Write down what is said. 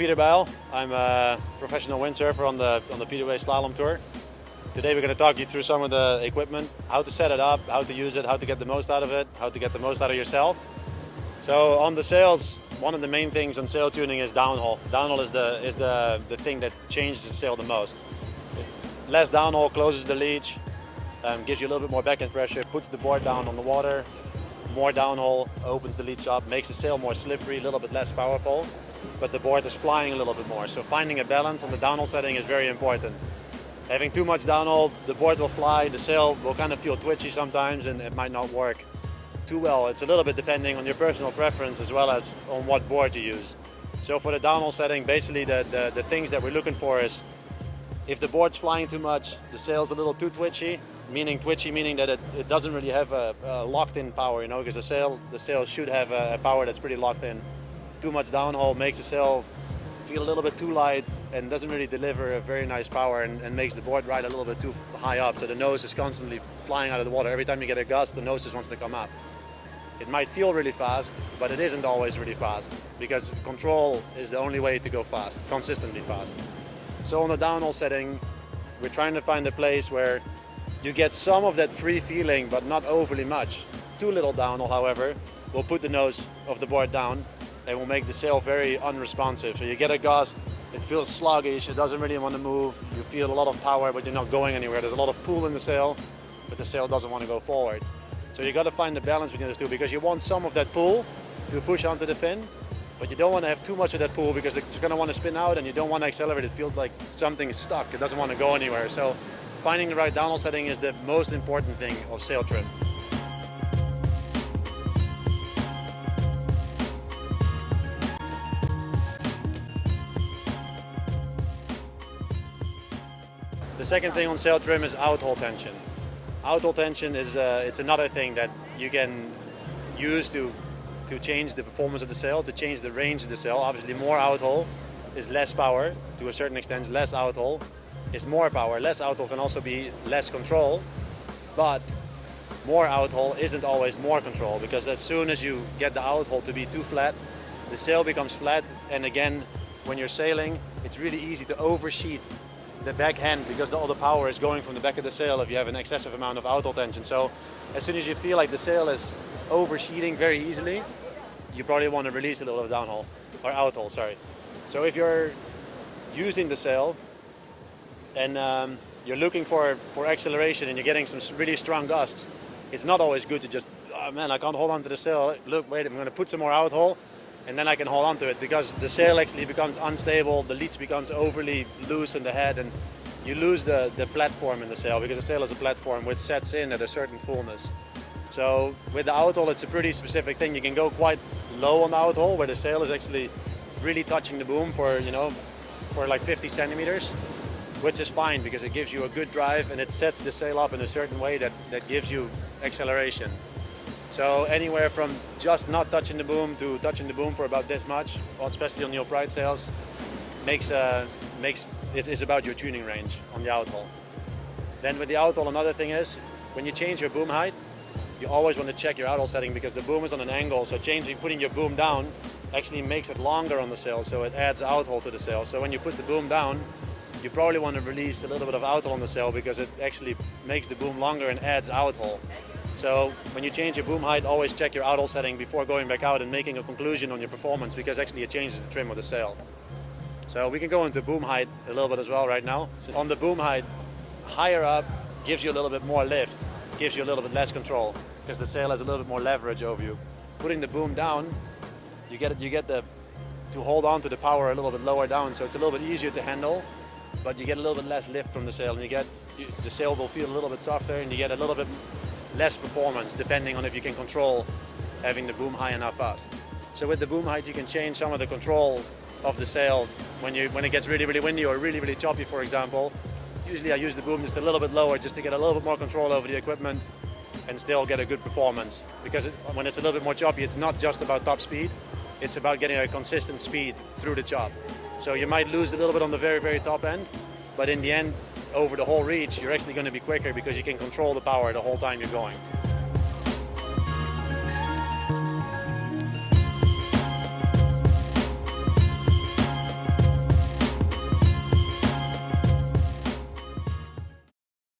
Bijl. I'm a professional windsurfer on the Fuerteventura Slalom tour. Today we're going to talk you through some of the equipment, how to set it up, how to use it, how to get the most out of it, how to get the most out of yourself. So on the sails, one of the main things on sail tuning is downhaul. Downhaul is the thing that changes the sail the most. Less downhaul closes the leech, gives you a little bit more backhand pressure, puts the board down on the water. More downhaul opens the leech up, makes the sail more slippery, a little bit less powerful, but the board is flying a little bit more. So finding a balance on the downhaul setting is very important. Having too much downhaul, the board will fly, the sail will kind of feel twitchy sometimes, and it might not work too well. It's a little bit depending on your personal preference as well as on what board you use. So for the downhaul setting, basically the things that we're looking for is if the board's flying too much, the sail's a little too twitchy, meaning that it doesn't really have a locked-in power, because the sail should have a power that's pretty locked in. Too much downhaul makes the sail feel a little bit too light and doesn't really deliver a very nice power and makes the board ride a little bit too high up, so the nose is constantly flying out of the water. Every time you get a gust, the nose just wants to come up. It might feel really fast, but it isn't always really fast, because control is the only way to go fast, consistently fast. So on the downhaul setting, we're trying to find a place where you get some of that free feeling, but not overly much. Too little downhaul, however, will put the nose of the board down and will make the sail very unresponsive. So you get a gust, it feels sluggish, it doesn't really want to move, you feel a lot of power, but you're not going anywhere. There's a lot of pull in the sail, but the sail doesn't want to go forward. So you got to find the balance between those two, because you want some of that pull to push onto the fin, but you don't want to have too much of that pull because it's going to want to spin out and you don't want to accelerate. It feels like something is stuck, it doesn't want to go anywhere. So finding the right downhaul setting is the most important thing of sail trim. The second thing on sail trim is outhaul tension. Outhaul tension is it's another thing that you can use to change the performance of the sail, to change the range of the sail. Obviously more outhaul is less power, to a certain extent less outhaul is more power. Less outhaul can also be less control, but more outhaul isn't always more control, because as soon as you get the outhaul to be too flat, the sail becomes flat, and again, when you're sailing, it's really easy to oversheet the backhand because all the power is going from the back of the sail if you have an excessive amount of outhaul tension. So as soon as you feel like the sail is oversheeting very easily, you probably want to release a little of downhaul, or outhaul, sorry. So if you're using the sail and you're looking for acceleration and you're getting some really strong gusts, it's not always good to just, oh man, I can't hold on to the sail. Look, wait, I'm going to put some more outhaul and then I can hold on to it, because the sail actually becomes unstable, the leech becomes overly loose in the head, and you lose the platform in the sail, because the sail is a platform which sets in at a certain fullness. So with the outhaul, it's a pretty specific thing. You can go quite low on the outhaul, where the sail is actually really touching the boom for like 50 centimeters, which is fine because it gives you a good drive and it sets the sail up in a certain way that gives you acceleration. So anywhere from just not touching the boom to touching the boom for about this much, especially on your pride sails, it's about your tuning range on the outhaul. Then with the outhaul, another thing is when you change your boom height, you always want to check your outhaul setting, because the boom is on an angle. So putting your boom down actually makes it longer on the sail, so it adds outhaul to the sail. So when you put the boom down, you probably want to release a little bit of outhaul on the sail, because it actually makes the boom longer and adds outhaul. So when you change your boom height, always check your outhaul setting before going back out and making a conclusion on your performance, because actually it changes the trim of the sail. So we can go into boom height a little bit as well right now. So on the boom height, higher up gives you a little bit more lift, gives you a little bit less control, because the sail has a little bit more leverage over you. Putting the boom down, you get to hold on to the power a little bit lower down, so it's a little bit easier to handle, but you get a little bit less lift from the sail, and the sail will feel a little bit softer, and you get a little bit less performance depending on if you can control having the boom high enough up. So with the boom height, you can change some of the control of the sail when it gets really, really windy or really, really choppy, for example. Usually I use the boom just a little bit lower, just to get a little bit more control over the equipment and still get a good performance. Because when it's a little bit more choppy, it's not just about top speed, it's about getting a consistent speed through the chop. So you might lose a little bit on the very, very top end, but in the end, over the whole reach, you're actually going to be quicker because you can control the power the whole time you're going.